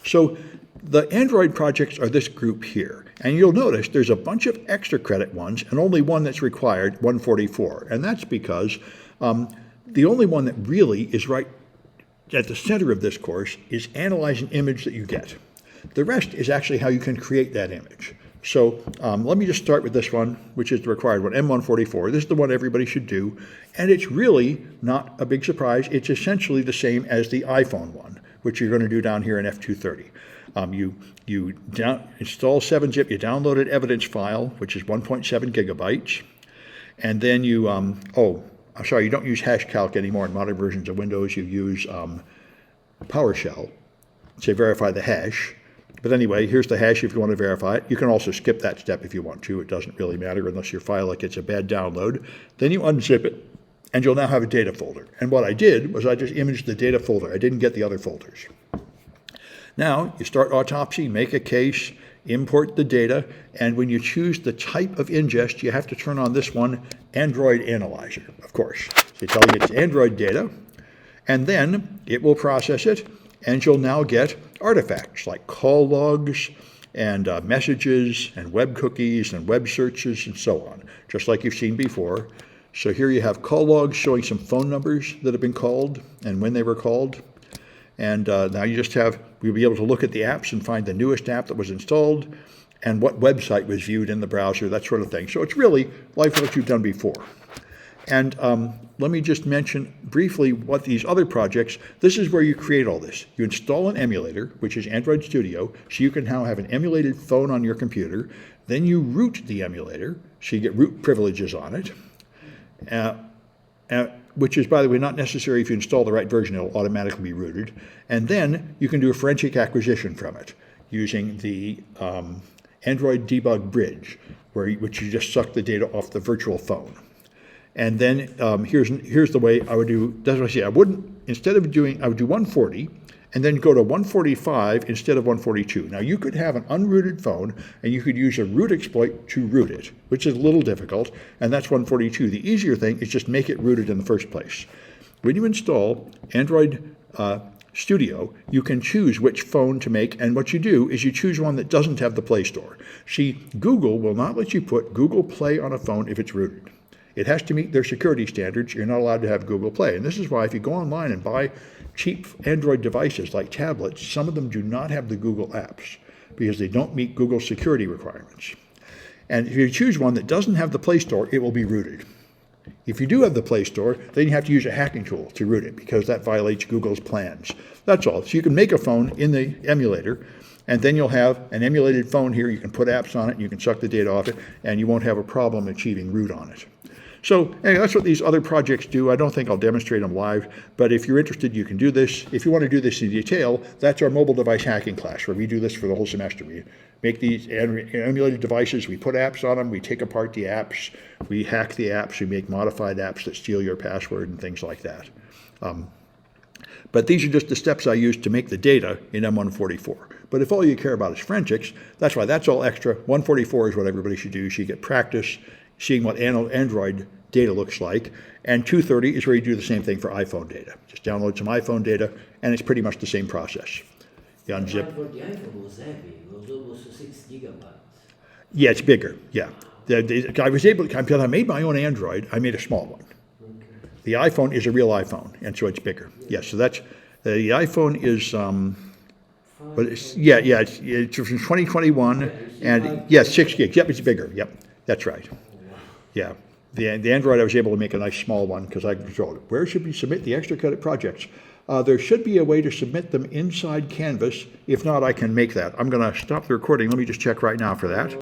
So the Android projects are this group here. And you'll notice there's a bunch of extra credit ones and only one that's required, 144. And that's because the only one that really is right at the center of this course is analyze an image that you get. The rest is actually how you can create that image. So let me just start with this one, which is the required one, M144. This is the one everybody should do. And it's really not a big surprise. It's essentially the same as the iPhone one, which you're going to do down here in F230. You install 7-zip, you download an evidence file, which is 1.7 gigabytes. And then you, you don't use HashCalc anymore in modern versions of Windows. You use PowerShell to verify the hash. But anyway, here's the hash if you want to verify it. You can also skip that step if you want to. It doesn't really matter unless your file gets a bad download. Then you unzip it, and you'll now have a data folder. And what I did was I just imaged the data folder. I didn't get the other folders. Now, you start Autopsy, make a case, import the data, and when you choose the type of ingest, you have to turn on this one, Android Analyzer, of course. So you tell you it's Android data, and then it will process it, and you'll now get artifacts like call logs and messages and web cookies and web searches and so on, just like you've seen before. So here you have call logs showing some phone numbers that have been called and when they were called. And now you just we'll be able to look at the apps and find the newest app that was installed and what website was viewed in the browser, that sort of thing. So it's really like what you've done before. And let me just mention briefly what these other projects, this is where you create all this. You install an emulator, which is Android Studio, so you can now have an emulated phone on your computer. Then you root the emulator, so you get root privileges on it, which is, by the way, not necessary if you install the right version. It'll automatically be rooted. And then you can do a forensic acquisition from it using the Android Debug Bridge, which you just suck the data off the virtual phone. And then here's the way I would do. That's what I say. I would do 140, and then go to 145 instead of 142. Now you could have an unrooted phone, and you could use a root exploit to root it, which is a little difficult, and that's 142. The easier thing is just make it rooted in the first place. When you install Android Studio, you can choose which phone to make, and what you do is you choose one that doesn't have the Play Store. See, Google will not let you put Google Play on a phone if it's rooted. It has to meet their security standards. You're not allowed to have Google Play. And this is why if you go online and buy cheap Android devices like tablets, some of them do not have the Google apps because they don't meet Google's security requirements. And if you choose one that doesn't have the Play Store, it will be rooted. If you do have the Play Store, then you have to use a hacking tool to root it because that violates Google's plans. That's all. So you can make a phone in the emulator, and then you'll have an emulated phone here. You can put apps on it, and you can suck the data off it, and you won't have a problem achieving root on it. So anyway, that's what these other projects do. I don't think I'll demonstrate them live, but if you're interested, you can do this. If you want to do this in detail, that's our mobile device hacking class, where we do this for the whole semester. We make these emulated devices, we put apps on them, we take apart the apps, we hack the apps, we make modified apps that steal your password and things like that. But these are just the steps I use to make the data in M144. But if all you care about is forensics, that's why that's all extra. 144 is what everybody should do, so you get practice seeing what Android data looks like, and 230 is where you do the same thing for iPhone data. Just download some iPhone data, and it's pretty much the same process. You unzip. For the iPhone was heavy. It was almost 6 gigabytes. Yeah, it's bigger. Yeah, because I made my own Android. I made a small one. Okay. The iPhone is a real iPhone, and so it's bigger. Yes, so that's the iPhone is. But it's from 2021, and yes, 6 gigs. Yep, it's bigger. Yep, that's right. Yeah, the Android I was able to make a nice small one because I controlled it. Where should we submit the extra credit projects? There should be a way to submit them inside Canvas. If not, I can make that. I'm going to stop the recording. Let me just check right now for that.